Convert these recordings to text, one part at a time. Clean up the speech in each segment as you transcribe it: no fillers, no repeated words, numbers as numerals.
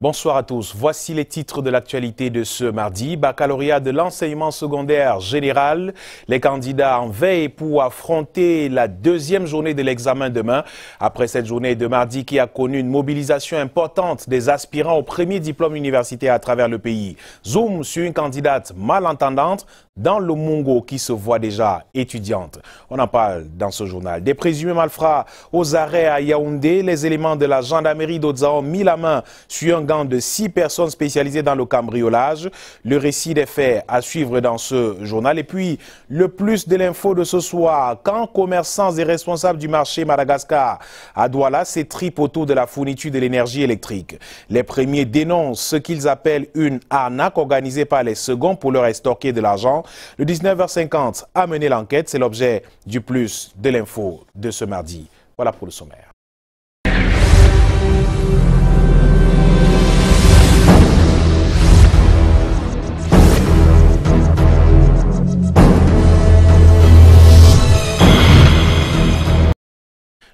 Bonsoir à tous. Voici les titres de l'actualité de ce mardi. Baccalauréat de l'enseignement secondaire général. Les candidats en veille pour affronter la deuxième journée de l'examen demain. Après cette journée de mardi qui a connu une mobilisation importante des aspirants au premier diplôme universitaire à travers le pays. Zoom sur une candidate malentendante dans le Mungo qui se voit déjà étudiante. On en parle dans ce journal. Des présumés malfrats aux arrêts à Yaoundé. Les éléments de la gendarmerie d'Oza ont mis la main sur un gang de 6 personnes spécialisées dans le cambriolage. Le récit des faits à suivre dans ce journal. Et puis, le plus de l'info de ce soir. Quand commerçants et responsables du marché Madagascar à Douala s'étripent autour de la fourniture de l'énergie électrique. Les premiers dénoncent ce qu'ils appellent une arnaque organisée par les seconds pour leur estorquer de l'argent. Le 19h50 a mené l'enquête. C'est l'objet du plus de l'info de ce mardi. Voilà pour le sommaire.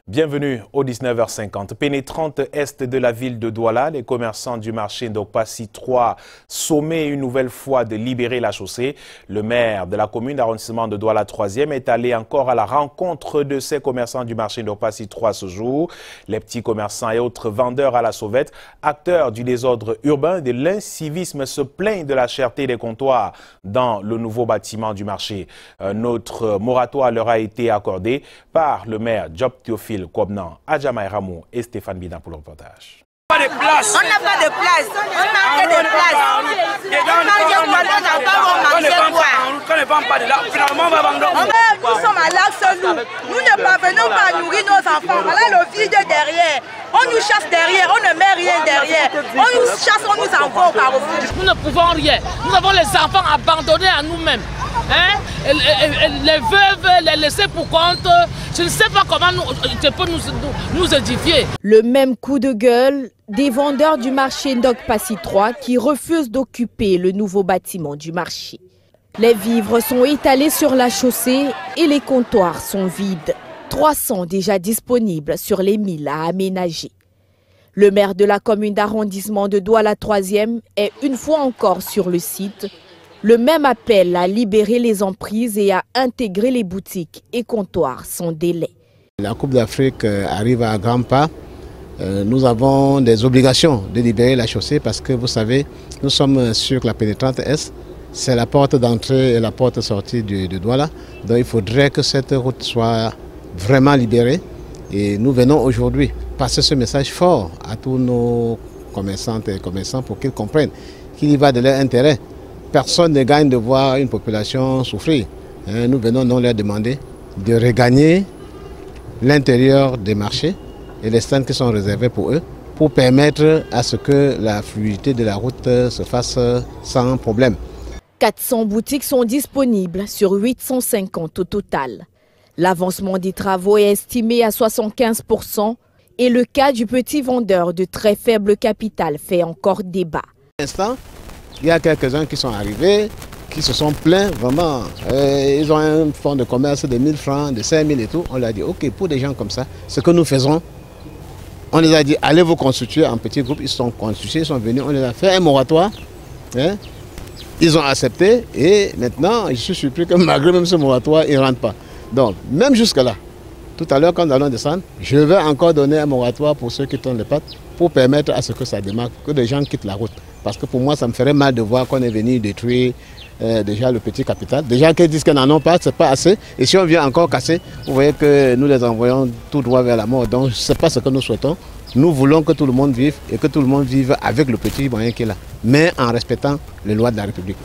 Bienvenue au 19h50. Pénétrante est de la ville de Douala, les commerçants du marché Ndokpassi 3 sommaient une nouvelle fois de libérer la chaussée. Le maire de la commune d'arrondissement de Douala 3e est allé encore à la rencontre de ces commerçants du marché Ndokpassi 3 ce jour. Les petits commerçants et autres vendeurs à la sauvette, acteurs du désordre urbain et de l'incivisme, se plaignent de la cherté des comptoirs dans le nouveau bâtiment du marché. Notre moratoire leur a été accordé par le maire Job Théophile Kobnan, Adjamaï Ramou et Stéphane Bidin pour le reportage. Pas de place. On n'a pas de place. On manque de place. Nous sommes à l'axe, nous ne parvenons pas à nourrir nos enfants. Voilà le vide derrière. On nous chasse derrière, on ne met rien derrière. On nous chasse, on nous envoie au carrefour. Nous ne pouvons rien. Nous avons les enfants abandonnés à nous-mêmes. Hein? Les veuves, les laisser pour compte. Je ne sais pas comment tu peux nous édifier. Le même coup de gueule des vendeurs du marché Ndokpassi 3 qui refusent d'occuper le nouveau bâtiment du marché. Les vivres sont étalés sur la chaussée et les comptoirs sont vides. 300 déjà disponibles sur les 1000 à aménager. Le maire de la commune d'arrondissement de Douala 3e est une fois encore sur le site. Le même appel à libérer les emprises et à intégrer les boutiques et comptoirs sans délai. La Coupe d'Afrique arrive à grands pas. Nous avons des obligations de libérer la chaussée parce que vous savez, nous sommes sur la pénétrante Est. C'est la porte d'entrée et la porte de sortie de Douala. Donc il faudrait que cette route soit vraiment libérée. Et nous venons aujourd'hui passer ce message fort à tous nos commerçantes et commerçants pour qu'ils comprennent qu'il y va de leur intérêt. Personne ne gagne de voir une population souffrir. Nous venons donc leur demander de regagner l'intérieur des marchés et les stands qui sont réservés pour eux pour permettre à ce que la fluidité de la route se fasse sans problème. 400 boutiques sont disponibles sur 850 au total. L'avancement des travaux est estimé à 75% et le cas du petit vendeur de très faible capital fait encore débat. Pour l'instant, il y a quelques-uns qui sont arrivés, qui se sont plaints vraiment. Ils ont un fonds de commerce de 1000 francs, de 5000 et tout. On leur a dit, ok, pour des gens comme ça, ce que nous faisons, on les a dit, allez vous constituer en petits groupes. Ils se sont constitués, ils sont venus, on les a fait un moratoire. Ils ont accepté et maintenant, je suis surpris que malgré même ce moratoire, ils ne rentrent pas. Donc, même jusque-là, tout à l'heure, quand nous allons descendre, je vais encore donner un moratoire pour ceux qui tournent les pattes pour permettre à ce que ça démarre, que des gens quittent la route. Parce que pour moi, ça me ferait mal de voir qu'on est venu détruire déjà le petit capital. Des gens qui disent qu'ils n'en ont pas, ce n'est pas assez. Et si on vient encore casser, vous voyez que nous les envoyons tout droit vers la mort. Donc, ce n'est pas ce que nous souhaitons. Nous voulons que tout le monde vive et que tout le monde vive avec le petit moyen qu'il a, mais en respectant les lois de la République.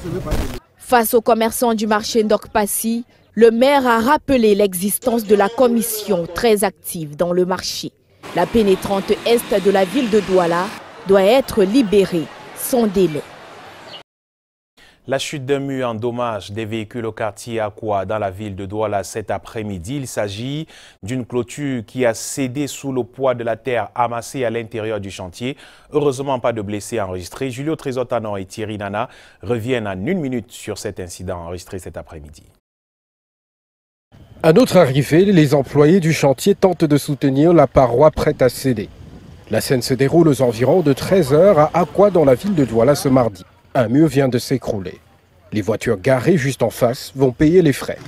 Face aux commerçants du marché Ndokpassi, le maire a rappelé l'existence de la commission très active dans le marché. La pénétrante est de la ville de Douala doit être libérée sans délai. La chute d'un mur endommage des véhicules au quartier Akwa dans la ville de Douala cet après-midi. Il s'agit d'une clôture qui a cédé sous le poids de la terre amassée à l'intérieur du chantier. Heureusement, pas de blessés enregistrés. Julio Trésor-Tanon et Thierry Nana reviennent en 1 minute sur cet incident enregistré cet après-midi. À notre arrivée, les employés du chantier tentent de soutenir la paroi prête à céder. La scène se déroule aux environs de 13 h à Akwa dans la ville de Douala ce mardi. Un mur vient de s'écrouler. Les voitures garées juste en face vont payer les frais.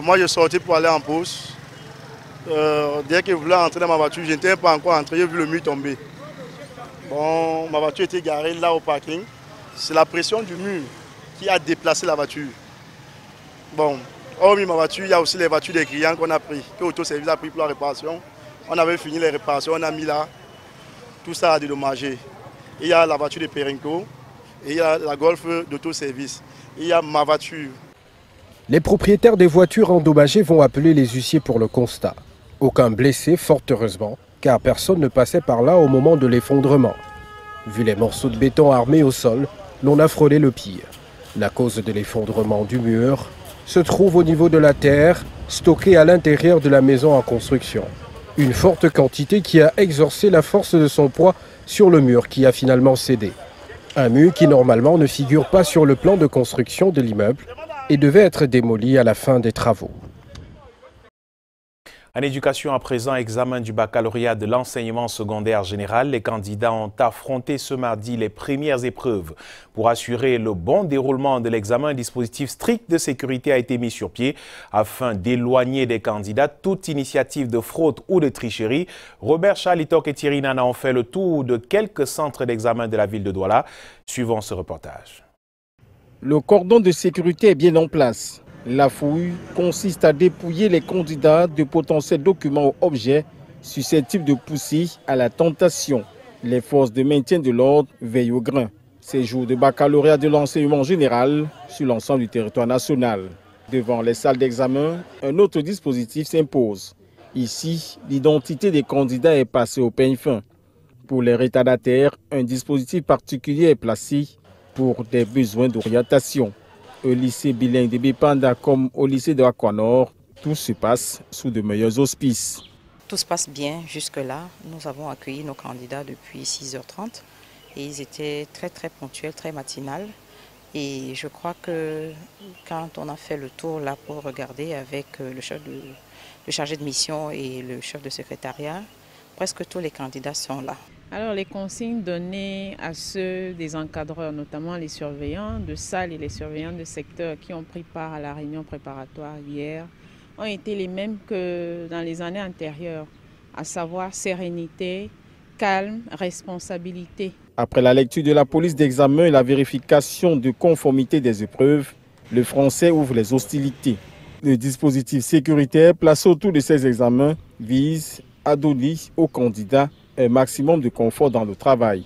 Moi, je suis sorti pour aller en pause. Dès que je voulais entrer dans ma voiture, je n'étais pas encore entré, j'ai vu le mur tomber. Bon, ma voiture était garée là au parking. C'est la pression du mur qui a déplacé la voiture. Bon, hormis ma voiture, il y a aussi les voitures des clients qu'on a pris, que l'autoservice a pris pour la réparation. On avait fini les réparations, on a mis là. Tout ça a dédommagé. Il y a la voiture de Perinco, et il y a la Golf d'autoservice. Il y a ma voiture. Les propriétaires des voitures endommagées vont appeler les huissiers pour le constat. Aucun blessé, fort heureusement, car personne ne passait par là au moment de l'effondrement. Vu les morceaux de béton armés au sol, l'on a frôlé le pire. La cause de l'effondrement du mur se trouve au niveau de la terre, stockée à l'intérieur de la maison en construction. Une forte quantité qui a exorcé la force de son poids sur le mur qui a finalement cédé. Un mur qui normalement ne figure pas sur le plan de construction de l'immeuble et devait être démoli à la fin des travaux. En éducation à présent, examen du baccalauréat de l'enseignement secondaire général. Les candidats ont affronté ce mardi les premières épreuves. Pour assurer le bon déroulement de l'examen, un dispositif strict de sécurité a été mis sur pied afin d'éloigner des candidats toute initiative de fraude ou de tricherie. Robert Chalitok et Thierry Nana ont fait le tour de quelques centres d'examen de la ville de Douala. Suivons ce reportage. Le cordon de sécurité est bien en place. La fouille consiste à dépouiller les candidats de potentiels documents ou objets susceptibles de pousser à la tentation. Les forces de maintien de l'ordre veillent au grain. Ces jours de baccalauréat de l'enseignement général sur l'ensemble du territoire national. Devant les salles d'examen, un autre dispositif s'impose. Ici, l'identité des candidats est passée au peigne fin. Pour les retardataires, un dispositif particulier est placé pour des besoins d'orientation. Au lycée bilingue de Bipanda comme au lycée de Akwa Nord, tout se passe sous de meilleurs auspices. Tout se passe bien jusque-là. Nous avons accueilli nos candidats depuis 6h30 et ils étaient très ponctuels, très matinales. Et je crois que quand on a fait le tour là pour regarder avec le chargé de mission et le chef de secrétariat, presque tous les candidats sont là. Alors les consignes données à ceux des encadreurs, notamment les surveillants de salle et les surveillants de secteur qui ont pris part à la réunion préparatoire hier, ont été les mêmes que dans les années antérieures, à savoir sérénité, calme, responsabilité. Après la lecture de la police d'examen et la vérification de conformité des épreuves, le français ouvre les hostilités. Le dispositif sécuritaire placé autour de ces examens vise à donner aux candidats un maximum de confort dans le travail.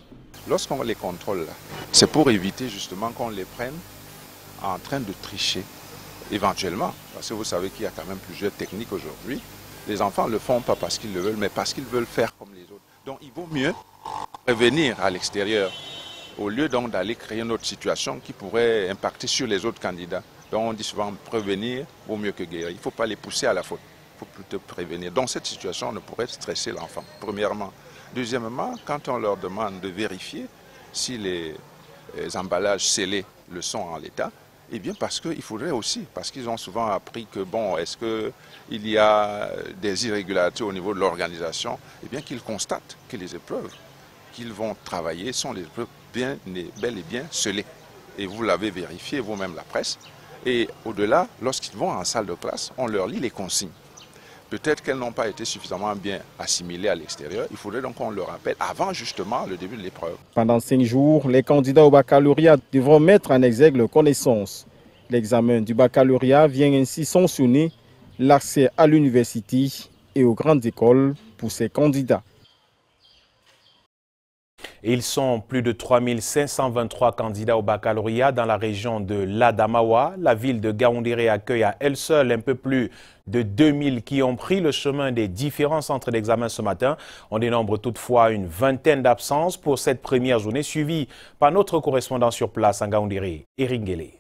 Lorsqu'on les contrôle, c'est pour éviter justement qu'on les prenne en train de tricher, éventuellement. Parce que vous savez qu'il y a quand même plusieurs techniques aujourd'hui. Les enfants ne le font pas parce qu'ils le veulent, mais parce qu'ils veulent faire comme les autres. Donc il vaut mieux prévenir à l'extérieur, au lieu donc d'aller créer une autre situation qui pourrait impacter sur les autres candidats. Donc on dit souvent prévenir vaut mieux que guérir. Il ne faut pas les pousser à la faute, il faut plutôt prévenir. Donc cette situation ne pourrait stresser l'enfant, premièrement. Deuxièmement, quand on leur demande de vérifier si les emballages scellés le sont en l'état, eh bien parce qu'il faudrait aussi, parce qu'ils ont souvent appris que bon, est-ce qu'il y a des irrégularités au niveau de l'organisation, eh bien qu'ils constatent que les épreuves qu'ils vont travailler sont les épreuves bel et bien scellées. Et vous l'avez vérifié vous-même, la presse. Et au-delà, lorsqu'ils vont en salle de classe, on leur lit les consignes. Peut-être qu'elles n'ont pas été suffisamment bien assimilées à l'extérieur. Il faudrait donc qu'on le rappelle avant justement le début de l'épreuve. Pendant 5 jours, les candidats au baccalauréat devront mettre en exergue leurs connaissances. L'examen du baccalauréat vient ainsi sanctionner l'accès à l'université et aux grandes écoles pour ces candidats. Ils sont plus de 3523 candidats au baccalauréat dans la région de l'Adamawa. La ville de Gaoundéré accueille à elle seule un peu plus de 2000 qui ont pris le chemin des différents centres d'examen ce matin. On dénombre toutefois une vingtaine d'absences pour cette première journée suivie par notre correspondant sur place en Gaoundéré, Eringele.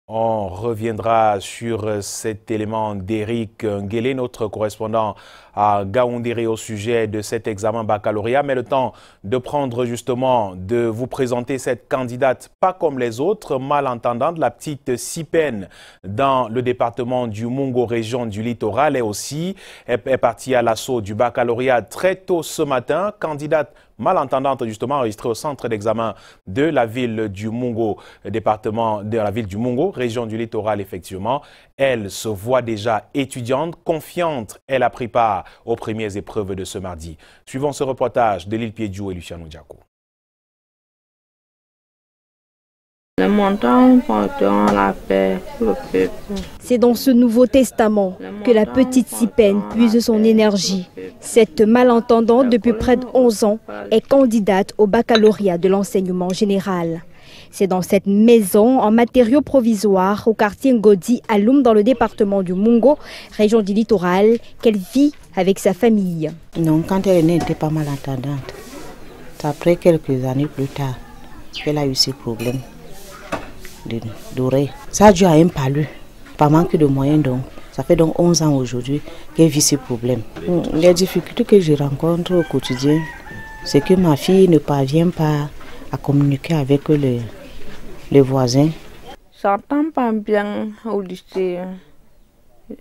On reviendra sur cet élément d'Éric Nguélé, notre correspondant à Gaoundéré au sujet de cet examen baccalauréat. Mais le temps de prendre justement, de vous présenter cette candidate pas comme les autres, malentendante, la petite Sipen dans le département du Mungo, région du littoral. Et aussi est partie à l'assaut du baccalauréat très tôt ce matin, candidate malentendante justement enregistrée au centre d'examen de la ville du Mungo, département de la ville du Mungo, région du littoral effectivement. Elle se voit déjà étudiante, confiante. Elle a pris part aux premières épreuves de ce mardi. Suivons ce reportage de Lille Piedjou et Luciano Diaco. Le montant portant la paix pour le peuple. C'est dans ce Nouveau Testament que la petite Sipen puise son énergie. Cette malentendante, depuis près de 11 ans, est candidate au baccalauréat de l'enseignement général. C'est dans cette maison en matériaux provisoires au quartier Ngodi à Loum dans le département du Mungo, région du littoral, qu'elle vit avec sa famille. Non, quand elle est née, elle n'était pas malentendante. C'est après quelques années plus tard qu'elle a eu ces problèmes d'oreille. Ça a dû à un palu, pas manque de moyens donc. Ça fait donc 11 ans aujourd'hui qu'elle vit ces problèmes. Les difficultés que je rencontre au quotidien, c'est que ma fille ne parvient pas à communiquer avec les voisins. J'entends pas bien au lycée.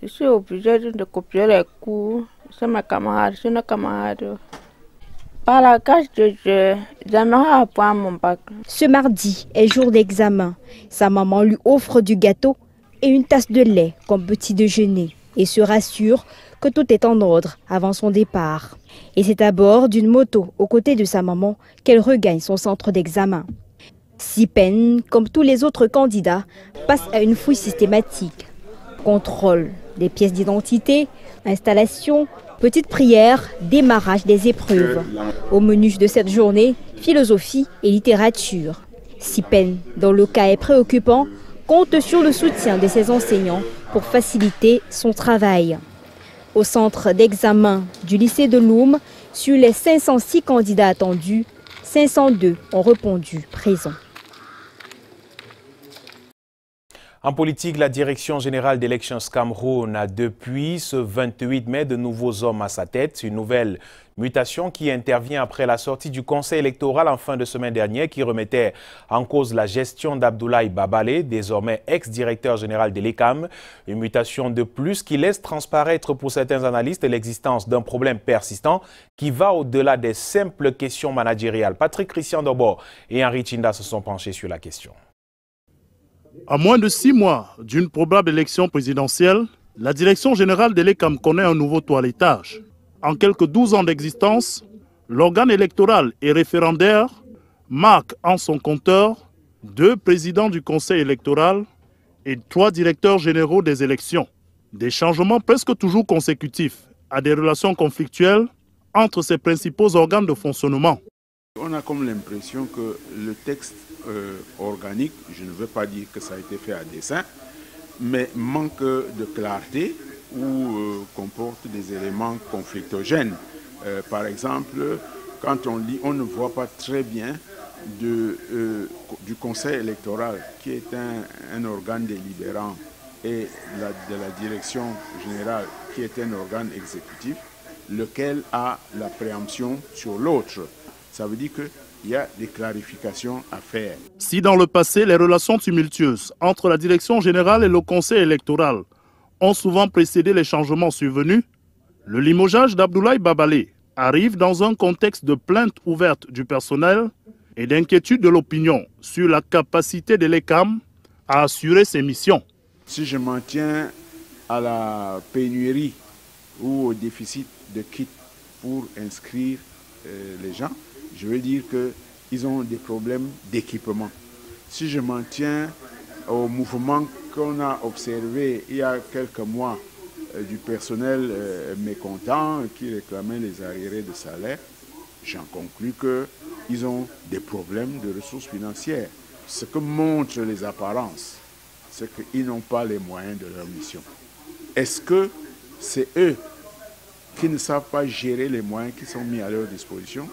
Je suis obligée de copier les cours. C'est mes camarades, c'est nos camarades. Par la grâce de Dieu, j'aimerais avoir mon bac. Ce mardi est jour d'examen. Sa maman lui offre du gâteau et une tasse de lait comme petit déjeuner et se rassure que tout est en ordre avant son départ. Et c'est à bord d'une moto aux côtés de sa maman qu'elle regagne son centre d'examen. Sipen, comme tous les autres candidats, passe à une fouille systématique. Contrôle des pièces d'identité, installation, petite prière, démarrage des épreuves. Au menu de cette journée, philosophie et littérature. Sipen, dont le cas est préoccupant, compte sur le soutien de ses enseignants pour faciliter son travail. Au centre d'examen du lycée de Loum, sur les 506 candidats attendus, 502 ont répondu présents. En politique, la Direction générale d'Elections Cameroun a depuis ce 28 mai de nouveaux hommes à sa tête. Une nouvelle mutation qui intervient après la sortie du Conseil électoral en fin de semaine dernière qui remettait en cause la gestion d'Abdoulaye Babalé, désormais ex-directeur général de l'ECAM. Une mutation de plus qui laisse transparaître pour certains analystes l'existence d'un problème persistant qui va au-delà des simples questions managériales. Patrick Christian Dobo et Henri Chinda se sont penchés sur la question. À moins de 6 mois d'une probable élection présidentielle, la Direction générale de l'ECAM connaît un nouveau toilettage. En quelques 12 ans d'existence, l'organe électoral et référendaire marque en son compteur 2 présidents du Conseil électoral et 3 directeurs généraux des élections. Des changements presque toujours consécutifs à des relations conflictuelles entre ces principaux organes de fonctionnement. On a comme l'impression que le texte organique, je ne veux pas dire que ça a été fait à dessein, mais manque de clarté ou comporte des éléments conflictogènes. Par exemple, quand on lit, on ne voit pas très bien du Conseil électoral, qui est un organe délibérant, et de la Direction générale, qui est un organe exécutif, lequel a la préemption sur l'autre. Ça veut dire qu'il y a des clarifications à faire. Si dans le passé, les relations tumultueuses entre la Direction générale et le Conseil électoral ont souvent précédé les changements survenus, le limogeage d'Abdoulaye Babalé arrive dans un contexte de plainte ouverte du personnel et d'inquiétude de l'opinion sur la capacité de l'ECAM à assurer ses missions. Si je m'en tiens à la pénurie ou au déficit de kits pour inscrire les gens, je veux dire qu'ils ont des problèmes d'équipement. Si je m'en tiens au mouvement qu'on a observé il y a quelques mois du personnel mécontent qui réclamait les arriérés de salaire, j'en conclus qu'ils ont des problèmes de ressources financières. Ce que montrent les apparences, c'est qu'ils n'ont pas les moyens de leur mission. Est-ce que c'est eux qui ne savent pas gérer les moyens qui sont mis à leur disposition,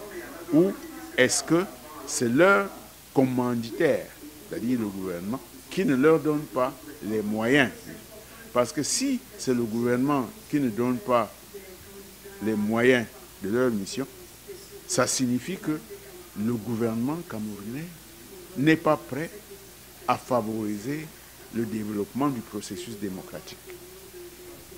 ou est-ce que c'est leur commanditaire c'est-à-dire le gouvernement, qui ne leur donne pas les moyens. Parce que si c'est le gouvernement qui ne donne pas les moyens de leur mission, ça signifie que le gouvernement camerounais n'est pas prêt à favoriser le développement du processus démocratique.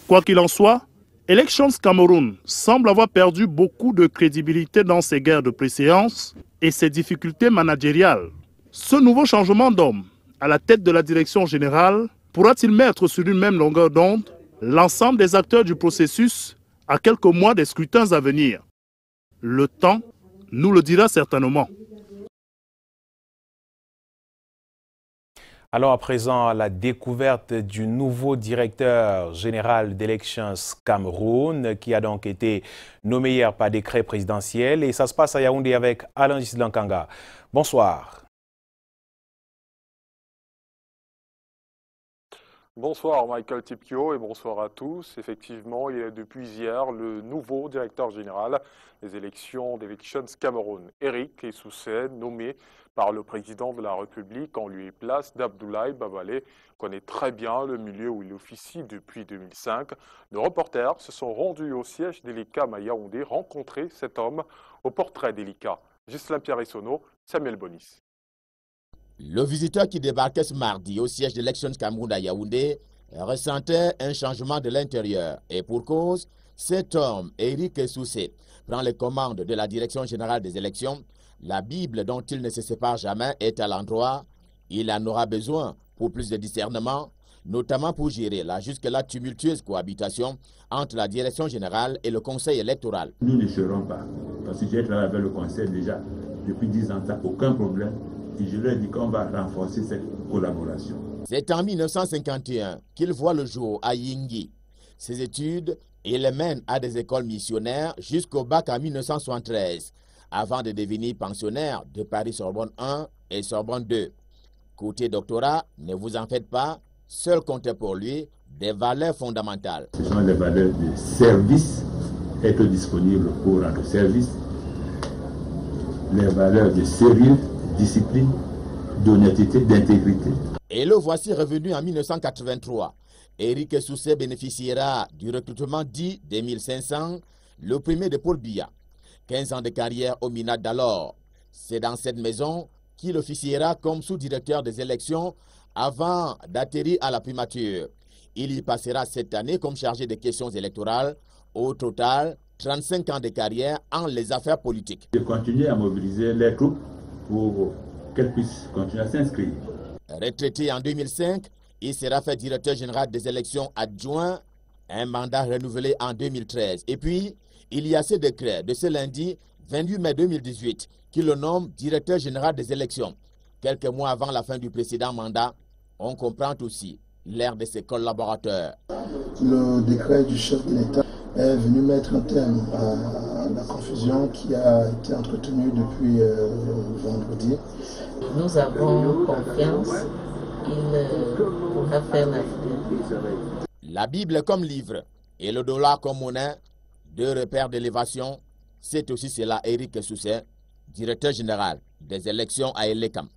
Quoi qu'il en soit, Elections Cameroun semble avoir perdu beaucoup de crédibilité dans ses guerres de préséance et ses difficultés managériales. Ce nouveau changement d'homme à la tête de la direction générale pourra-t-il mettre sur une même longueur d'onde l'ensemble des acteurs du processus à quelques mois des scrutins à venir? Le temps nous le dira certainement. Alors à présent, la découverte du nouveau directeur général d'Elections Cameroun qui a donc été nommé hier par décret présidentiel et ça se passe à Yaoundé avec Alain Giselankanga. Bonsoir. Bonsoir Michael Tipkio et bonsoir à tous. Effectivement, il est depuis hier le nouveau directeur général des élections d'Elections Cameroun, Eric Essousset, nommé par le président de la République en lieu et place d'Abdoulaye Babalé, connaît très bien le milieu où il officie depuis 2005. Nos reporters se sont rendus au siège d'Elicam à Yaoundé rencontrer cet homme au portrait d'Elika. Ghislain Pierre-Essonneau, Samuel Bonis. Le visiteur qui débarquait ce mardi au siège d'Elections Cameroun à Yaoundé ressentait un changement de l'intérieur. Et pour cause, cet homme, Eric Essousset, prend les commandes de la Direction générale des élections. La Bible dont il ne se sépare jamais est à l'endroit. Il en aura besoin pour plus de discernement, notamment pour gérer la jusque-là tumultueuse cohabitation entre la Direction générale et le Conseil électoral. Nous ne serons pas, parce que j'ai travaillé avec le Conseil déjà depuis 10 ans, ça n'a aucun problème. Et je leur ai dit qu'on va renforcer cette collaboration. C'est en 1951 qu'il voit le jour à Yingui. Ses études, il les mène à des écoles missionnaires jusqu'au bac en 1973, avant de devenir pensionnaire de Paris-Sorbonne 1 et Sorbonne 2. Côté doctorat, ne vous en faites pas, seul comptait pour lui des valeurs fondamentales. Ce sont les valeurs de service, être disponible pour rendre service, les valeurs de sérieux, discipline, d'honnêteté, d'intégrité. Et le voici revenu en 1983. Eric Essousset bénéficiera du recrutement dit des 1500, le premier de Paul Biya. 15 ans de carrière au MINAD d'alors. C'est dans cette maison qu'il officiera comme sous-directeur des élections avant d'atterrir à la primature. Il y passera cette année comme chargé des questions électorales. Au total, 35 ans de carrière en les affaires politiques. Je continue à mobiliser les troupes pour qu'elles puissent continuer à s'inscrire. Retraité en 2005, il sera fait directeur général des élections adjoint, un mandat renouvelé en 2013. Et puis, il y a ce décret de ce lundi 28 mai 2018 qui le nomme directeur général des élections. Quelques mois avant la fin du précédent mandat, on comprend aussi l'ère de ses collaborateurs. Le décret du chef de l'État est venu mettre un terme à la confusion qui a été entretenue depuis vendredi. Nous avons confiance qu'il pourra faire l'avenir. La Bible comme livre et le dollar comme monnaie, deux repères d'élévation, c'est aussi cela Eric Essousset, directeur général des élections à Elecam.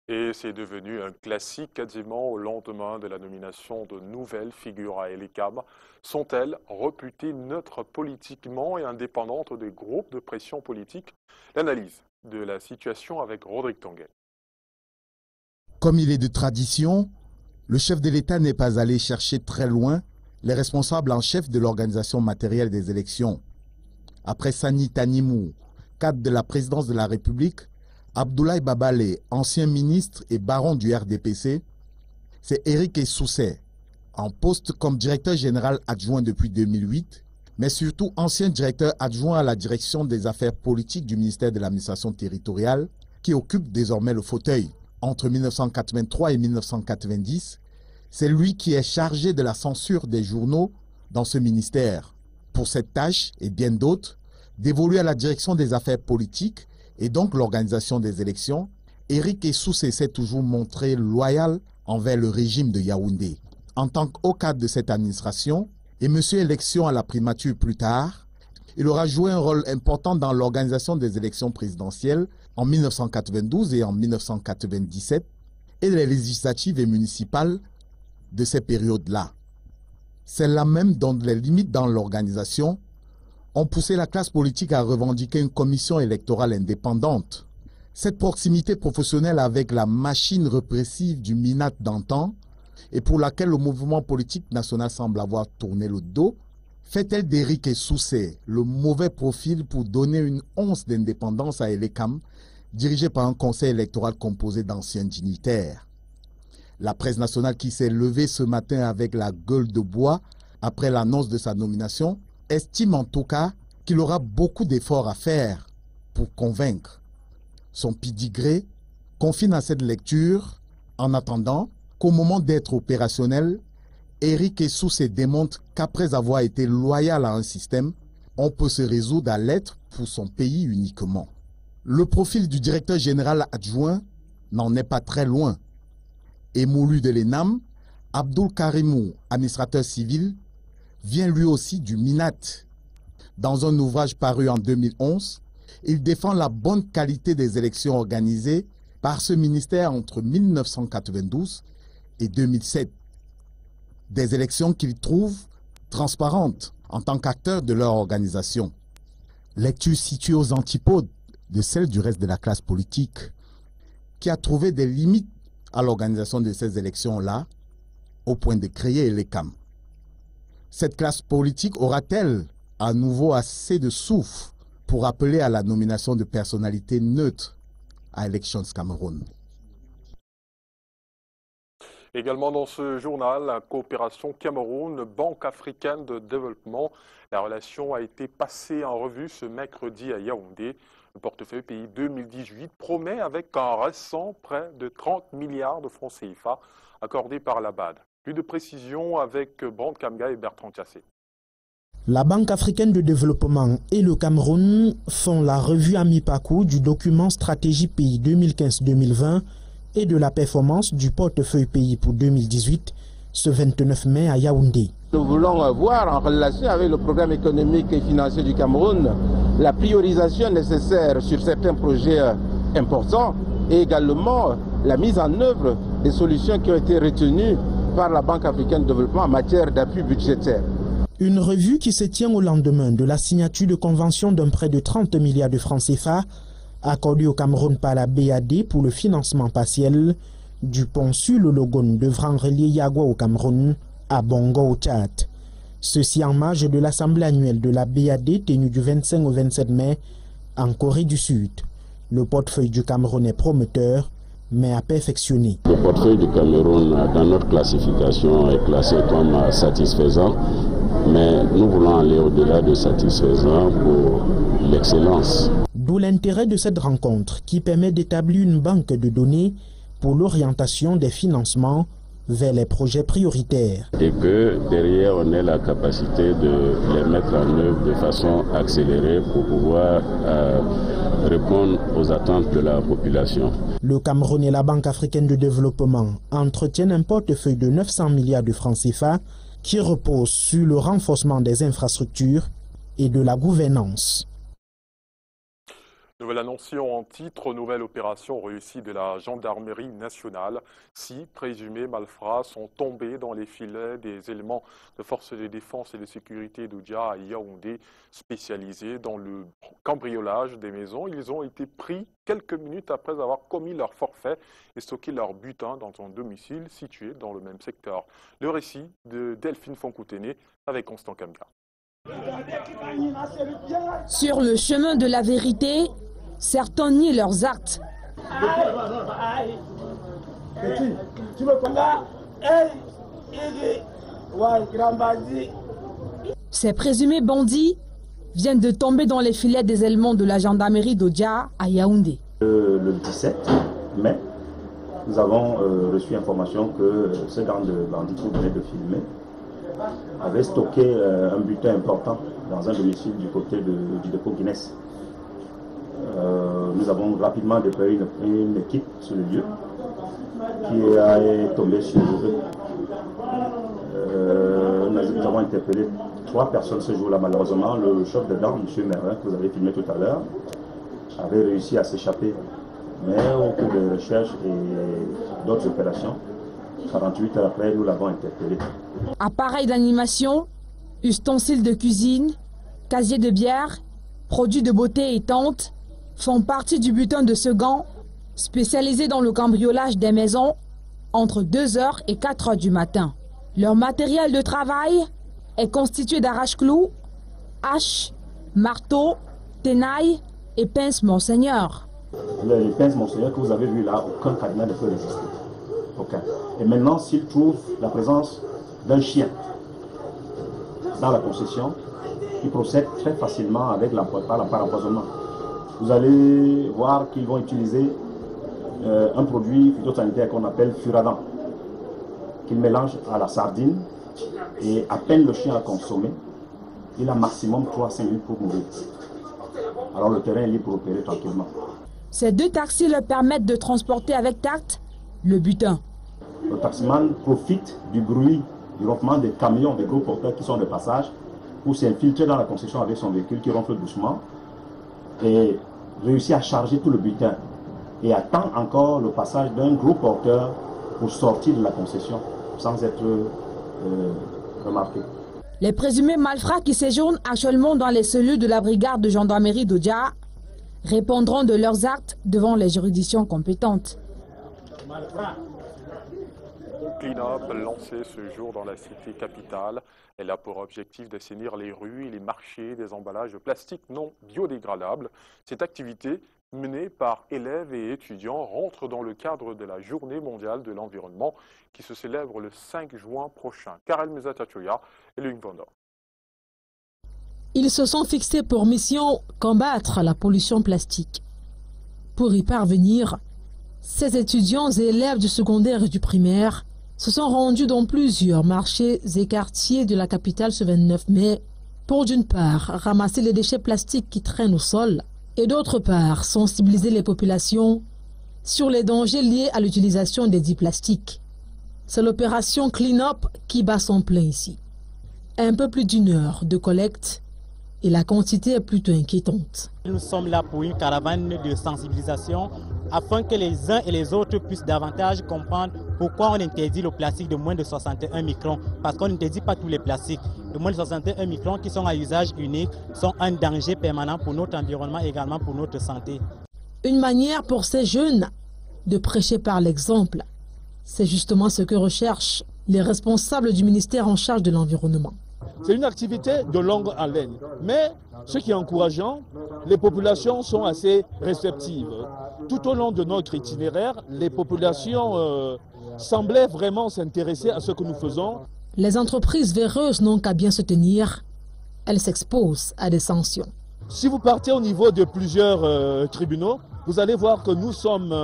Et c'est devenu un classique quasiment au lendemain de la nomination de nouvelles figures à Elecam. Sont-elles réputées neutres politiquement et indépendantes des groupes de pression politique? L'analyse de la situation avec Rodrigue Tonguet. Comme il est de tradition, le chef de l'État n'est pas allé chercher très loin les responsables en chef de l'organisation matérielle des élections. Après Sani Tanimou, cadre de la présidence de la République, Abdoulaye Babalé, ancien ministre et baron du RDPC, c'est Eric Essousset, en poste comme directeur général adjoint depuis 2008, mais surtout ancien directeur adjoint à la direction des affaires politiques du ministère de l'administration territoriale, qui occupe désormais le fauteuil. Entre 1983 et 1990, c'est lui qui est chargé de la censure des journaux dans ce ministère. Pour cette tâche, et bien d'autres, dévolue à la direction des affaires politiques et donc l'organisation des élections, Eric Essousset s'est toujours montré loyal envers le régime de Yaoundé. En tant qu'au cadre de cette administration, et monsieur élection à la primature plus tard, Il aura joué un rôle important dans l'organisation des élections présidentielles en 1992 et en 1997 et les législatives et municipales de ces périodes-là. C'est là même dont les limites dans l'organisation ont poussé la classe politique à revendiquer une commission électorale indépendante. Cette proximité professionnelle avec la machine répressive du MINAT d'antan et pour laquelle le mouvement politique national semble avoir tourné le dos, fait-elle d'Éric Essoussé le mauvais profil pour donner une once d'indépendance à Elekam, dirigé par un conseil électoral composé d'anciens dignitaires. La presse nationale qui s'est levée ce matin avec la gueule de bois après l'annonce de sa nomination estime en tout cas qu'il aura beaucoup d'efforts à faire pour convaincre. Son pédigré confine à cette lecture en attendant qu'au moment d'être opérationnel, Éric Essoussé démontre qu'après avoir été loyal à un système, on peut se résoudre à l'être pour son pays uniquement. Le profil du directeur général adjoint n'en est pas très loin. Émolu de l'ENAM, Abdoul Karimou, administrateur civil, vient lui aussi du MINAT. Dans un ouvrage paru en 2011, il défend la bonne qualité des élections organisées par ce ministère entre 1992 et 2007. Des élections qu'il trouve transparentes en tant qu'acteur de leur organisation. Lecture située aux antipodes de celle du reste de la classe politique, qui a trouvé des limites à l'organisation de ces élections-là, au point de créer Elekam. Cette classe politique aura-t-elle à nouveau assez de souffle pour appeler à la nomination de personnalités neutres à Elections Cameroun? Également dans ce journal, la coopération Cameroun-Banque africaine de développement. La relation a été passée en revue ce mercredi à Yaoundé. Le portefeuille pays 2018 promet avec un récent prêt de 30 milliards de francs CFA accordés par la BAD. Plus de précisions avec Brand Kamga et Bertrand Tiassé. La Banque africaine de développement et le Cameroun font la revue à mi-parcours du document Stratégie pays 2015-2020 et de la performance du portefeuille pays pour 2018 ce 29 mai à Yaoundé. Nous voulons voir en relation avec le programme économique et financier du Cameroun la priorisation nécessaire sur certains projets importants et également la mise en œuvre des solutions qui ont été retenues par la Banque africaine de développement en matière d'appui budgétaire. Une revue qui se tient au lendemain de la signature de convention d'un prêt de 30 milliards de francs CFA accordé au Cameroun par la BAD pour le financement partiel du pont sur le Logone devant relier Yagua au Cameroun à Bongo au Tchad. Ceci en marge de l'assemblée annuelle de la BAD tenue du 25 au 27 mai en Corée du Sud. Le portefeuille du Cameroun est prometteur, mais à perfectionner. Le portefeuille du Cameroun, dans notre classification, est classé comme satisfaisant, mais nous voulons aller au-delà de satisfaisant pour l'excellence. D'où l'intérêt de cette rencontre qui permet d'établir une banque de données pour l'orientation des financements vers les projets prioritaires. Et que derrière on ait la capacité de les mettre en œuvre de façon accélérée pour pouvoir répondre aux attentes de la population. Le Cameroun et la Banque africaine de développement entretiennent un portefeuille de 900 milliards de francs CFA qui repose sur le renforcement des infrastructures et de la gouvernance. Nouvelle annonciation en titre, nouvelle opération réussie de la gendarmerie nationale. 6 présumés malfrats sont tombés dans les filets des éléments de forces de défense et de sécurité d'Oudia à Yaoundé, spécialisés dans le cambriolage des maisons. Ils ont été pris quelques minutes après avoir commis leur forfait et stocké leur butin dans un domicile situé dans le même secteur. Le récit de Delphine Fonkoutene avec Constant Kamga. Sur le chemin de la vérité, certains nient leurs actes. Ces présumés bandits viennent de tomber dans les filets des éléments de la gendarmerie d'Oudia à Yaoundé. Le 17 mai, nous avons reçu information que ce gang de bandits qui venait de filmer avait stocké un butin important dans un domicile du côté du dépôt Guinness. Nous avons rapidement déployé une équipe sur le lieu qui est tombée sur eux. Nous avons interpellé 3 personnes ce jour-là. Malheureusement, le chef de dame, M. Merlin, que vous avez filmé tout à l'heure, avait réussi à s'échapper. Mais au cours de recherches et d'autres opérations, 48 heures après, nous l'avons interpellé. Appareils d'animation, ustensiles de cuisine, casiers de bière, produits de beauté et tentes font partie du butin de ce gang spécialisé dans le cambriolage des maisons entre 2h et 4h du matin. Leur matériel de travail est constitué d'arrache-clous, haches, marteaux, tenailles et pinces Monseigneur. Les pinces Monseigneur que vous avez vues là, aucun cadenas ne peut résister. Aucun. Et maintenant, s'ils trouvent la présence d'un chien dans la concession, ils procèdent très facilement avec par empoisonnement. Vous allez voir qu'ils vont utiliser un produit phytosanitaire qu'on appelle Furadan, qu'ils mélangent à la sardine, et à peine le chien a consommé, il a maximum 3-5 minutes pour mourir. Alors le terrain est libre pour opérer tranquillement. Ces 2 taxis leur permettent de transporter avec tact le butin. Le taximan profite du bruit, du ronflement des camions, des gros porteurs qui sont de passage, pour s'infiltrer dans la concession avec son véhicule qui ronfle doucement et réussit à charger tout le butin et attend encore le passage d'un gros porteur pour sortir de la concession sans être remarqué. Les présumés malfrats qui séjournent actuellement dans les cellules de la brigade de gendarmerie d'Odja répondront de leurs actes devant les juridictions compétentes. Clean-up lancé ce jour dans la cité capitale. Elle a pour objectif d'assainir les rues et les marchés des emballages de plastique non biodégradables. Cette activité, menée par élèves et étudiants, rentre dans le cadre de la Journée mondiale de l'environnement qui se célèbre le 5 juin prochain. Karel Mezatachoya et Luc Vanda. Ils se sont fixés pour mission combattre la pollution plastique. Pour y parvenir, ces étudiants et élèves du secondaire et du primaire se sont rendus dans plusieurs marchés et quartiers de la capitale ce 29 mai pour d'une part ramasser les déchets plastiques qui traînent au sol et d'autre part sensibiliser les populations sur les dangers liés à l'utilisation des dits plastiques. C'est l'opération Clean-up qui bat son plein ici. Un peu plus d'1 heure de collecte et la quantité est plutôt inquiétante. Nous sommes là pour une caravane de sensibilisation afin que les uns et les autres puissent davantage comprendre pourquoi on interdit le plastique de moins de 61 microns. Parce qu'on n'interdit pas tous les plastiques. De moins de 61 microns qui sont à usage unique sont un danger permanent pour notre environnement et également pour notre santé. Une manière pour ces jeunes de prêcher par l'exemple. C'est justement ce que recherchent les responsables du ministère en charge de l'environnement. C'est une activité de longue haleine, mais ce qui est encourageant, les populations sont assez réceptives. Tout au long de notre itinéraire, les populations semblaient vraiment s'intéresser à ce que nous faisons. Les entreprises véreuses n'ont qu'à bien se tenir. Elles s'exposent à des sanctions. Si vous partez au niveau de plusieurs tribunaux, vous allez voir que nous sommes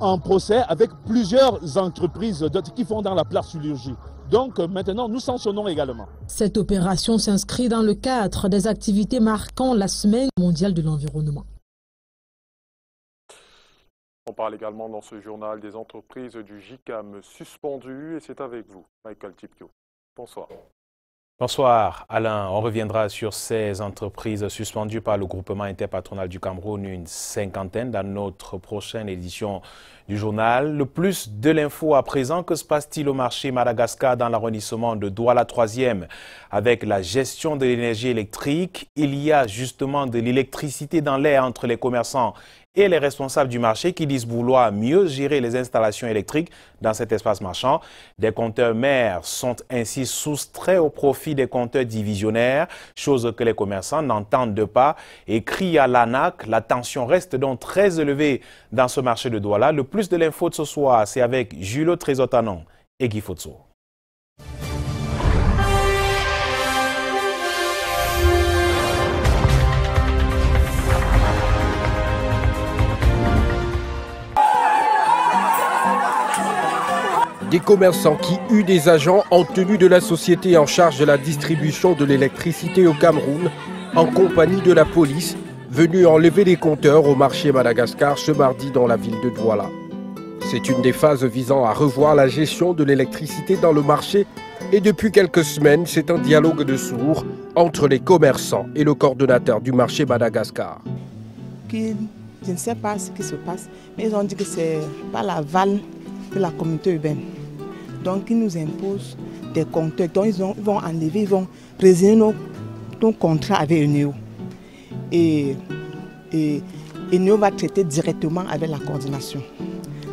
en procès avec plusieurs entreprises qui font dans la plasturgie. Donc maintenant, nous sanctionnons également. Cette opération s'inscrit dans le cadre des activités marquant la Semaine mondiale de l'environnement. On parle également dans ce journal des entreprises du JICAM suspendues et c'est avec vous, Michael Tipkio. Bonsoir. Bonsoir Alain, on reviendra sur ces entreprises suspendues par le groupement interpatronal du Cameroun, une cinquantaine dans notre prochaine édition du journal. Le plus de l'info à présent, que se passe-t-il au marché Madagascar dans l'arrondissement de Douala 3e avec la gestion de l'énergie électrique? Il y a justement de l'électricité dans l'air entre les commerçants et les responsables du marché qui disent vouloir mieux gérer les installations électriques dans cet espace marchand. Des compteurs mères sont ainsi soustraits au profit des compteurs divisionnaires, chose que les commerçants n'entendent pas et crient à l'ANAC. La tension reste donc très élevée dans ce marché de Douala. Le plus de l'info de ce soir, c'est avec Julio Trézotanon et Guy Fotso. Des commerçants qui euent des agents en tenue de la société en charge de la distribution de l'électricité au Cameroun, en compagnie de la police, venus enlever les compteurs au marché Madagascar ce mardi dans la ville de Douala. C'est une des phases visant à revoir la gestion de l'électricité dans le marché Et depuis quelques semaines, c'est un dialogue de sourds entre les commerçants et le coordonnateur du marché Madagascar. Je ne sais pas ce qui se passe, mais ils ont dit que c'est pas l'aval de la communauté urbaine. Donc ils nous imposent des compteurs. Donc ils vont enlever, ils vont résilier nos contrats avec Eneo. Et Eneo va traiter directement avec la coordination.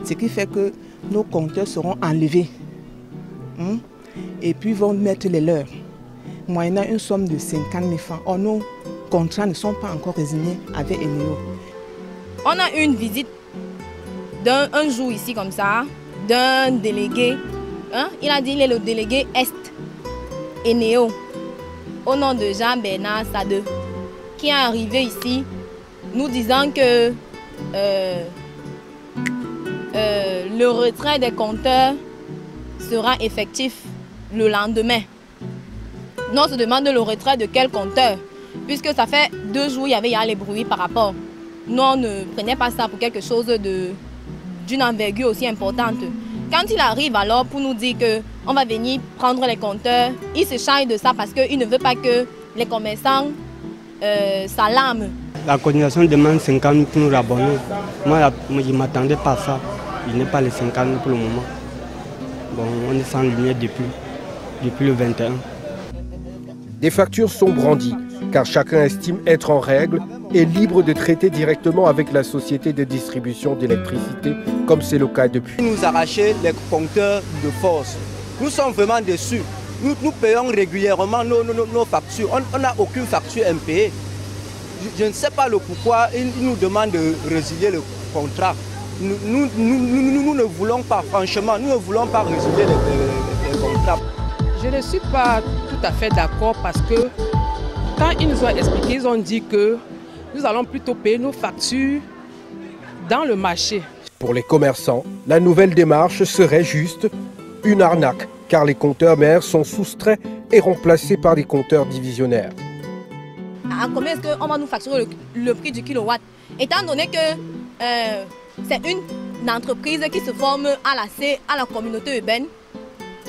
Ce qui fait que nos compteurs seront enlevés. Et puis ils vont mettre les leurs, moyennant une somme de 50 000 francs. Or, nos contrats ne sont pas encore résignés avec Eneo. On a eu une visite d'un jour ici comme ça, d'un délégué. Il a dit qu'il est le délégué Est Eneo, au nom de Jean-Bernard Sade, qui est arrivé ici nous disant que le retrait des compteurs sera effectif le lendemain. Nous on se demande le retrait de quel compteur, puisque ça fait 2 jours il y avait les bruits par rapport. Nous on ne prenait pas ça pour quelque chose d'une envergure aussi importante. Quand il arrive alors pour nous dire qu'on va venir prendre les compteurs, il se charge de ça parce qu'il ne veut pas que les commerçants s'alarment. La coordination demande 50 pour nous rabonner. Moi je ne m'attendais pas à ça. Il n'est pas les 50 pour le moment. Bon, on est sans lumière depuis le 21. Des factures sont brandies, car chacun estime être en règle et libre de traiter directement avec la société de distribution d'électricité, comme c'est le cas depuis. Ils nous arrachaient les compteurs de force. Nous sommes vraiment déçus. Nous payons régulièrement nos factures. On n'a aucune facture impayée. Je ne sais pas le pourquoi ils nous demandent de résilier le contrat. Nous ne voulons pas, franchement, nous ne voulons pas résilier les contrats. Je ne suis pas tout à fait d'accord parce que quand ils nous ont expliqué, ils ont dit que nous allons plutôt payer nos factures dans le marché. Pour les commerçants, la nouvelle démarche serait juste une arnaque, car les compteurs mères sont soustraits et remplacés par des compteurs divisionnaires. À combien est-ce qu'on va nous facturer le prix du kilowatt? Étant donné que c'est une entreprise qui se forme à la communauté urbaine,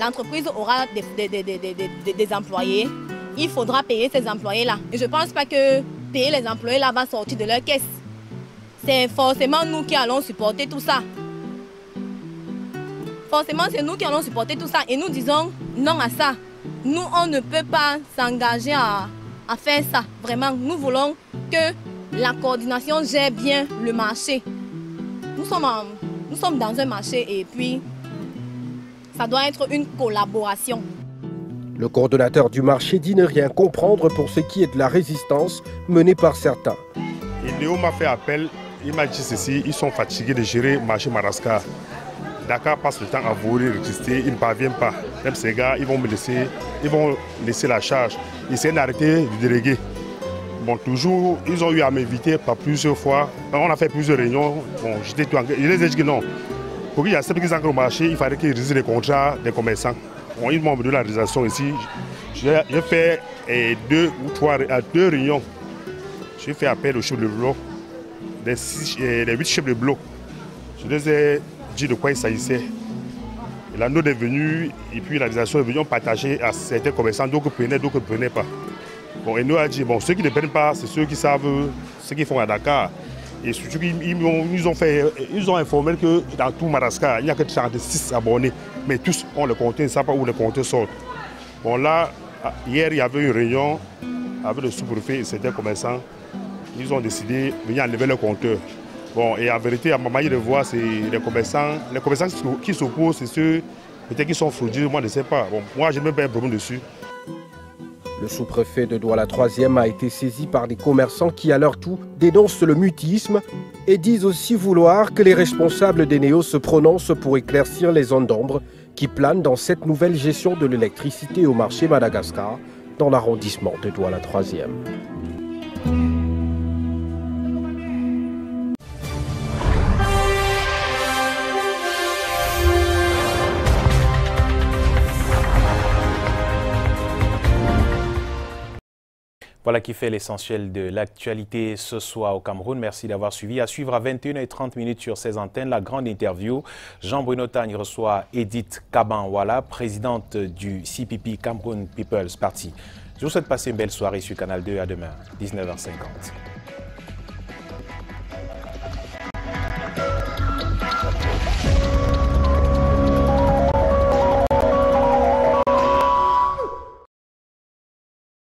l'entreprise aura des employés. Il faudra payer ces employés-là. Et je ne pense pas que payer les employés-là va sortir de leur caisse. C'est forcément nous qui allons supporter tout ça. Forcément, c'est nous qui allons supporter tout ça. Et nous disons non à ça. Nous, on ne peut pas s'engager à faire ça. Vraiment, nous voulons que la coordination gère bien le marché. Nous sommes dans un marché et puis ça doit être une collaboration. Le coordonnateur du marché dit ne rien comprendre pour ce qui est de la résistance menée par certains. Et Léo m'a fait appel, il m'a dit ceci, ils sont fatigués de gérer le marché Madagascar. Dakar passe le temps à vouloir résister, ils ne parviennent pas. Même ces gars, ils vont laisser la charge. Ils essaient d'arrêter le délégué. Bon, toujours, ils ont eu à m'inviter par plusieurs fois. On a fait plusieurs réunions. Bon, je les ai dit que non. Pour qu'il y ait ce qui est au marché, il fallait qu'ils réalisent les contrats des commerçants. Bon, ils m'ont donné la réalisation ici. J'ai fait 2 ou 3 réunions. J'ai fait appel aux chefs de bloc, les 8 chefs de bloc. Je les ai dit de quoi il s'agissait. Et la note est venue, et puis la réalisation est venue, on partageait à certains commerçants, d'autres prenaient, d'autres ne prenaient pas. Bon, et nous a dit, bon, ceux qui ne prennent pas, c'est ceux qui savent ce qu'ils font à Dakar. Et surtout, ils ont informé que dans tout Madagascar, il n'y a que 36 abonnés. Mais tous ont le compteur, ils ne savent pas où le compteur sort. Bon, là, hier, il y avait une réunion avec le sous-préfet et certains commerçants. Ils ont décidé de venir enlever le compteur. Bon, et en vérité, à ma manière de voir, c'est les commerçants qui s'opposent, c'est ceux peut-être qui sont frauduleux, moi je ne sais pas. Bon, moi, je n'ai même pas un problème dessus. Le sous-préfet de Douala 3e a été saisi par des commerçants qui, à leur tour, dénoncent le mutisme et disent aussi vouloir que les responsables d'Eneo se prononcent pour éclaircir les zones d'ombre qui planent dans cette nouvelle gestion de l'électricité au marché Madagascar, dans l'arrondissement de Douala 3e. Voilà qui fait l'essentiel de l'actualité ce soir au Cameroun. Merci d'avoir suivi. À suivre à 21h30 sur ces antennes, la grande interview. Jean-Bruno Tagne reçoit Edith Kabanwala, présidente du CPP Cameroun People's Party. Je vous souhaite passer une belle soirée sur Canal 2. À demain, 19h50.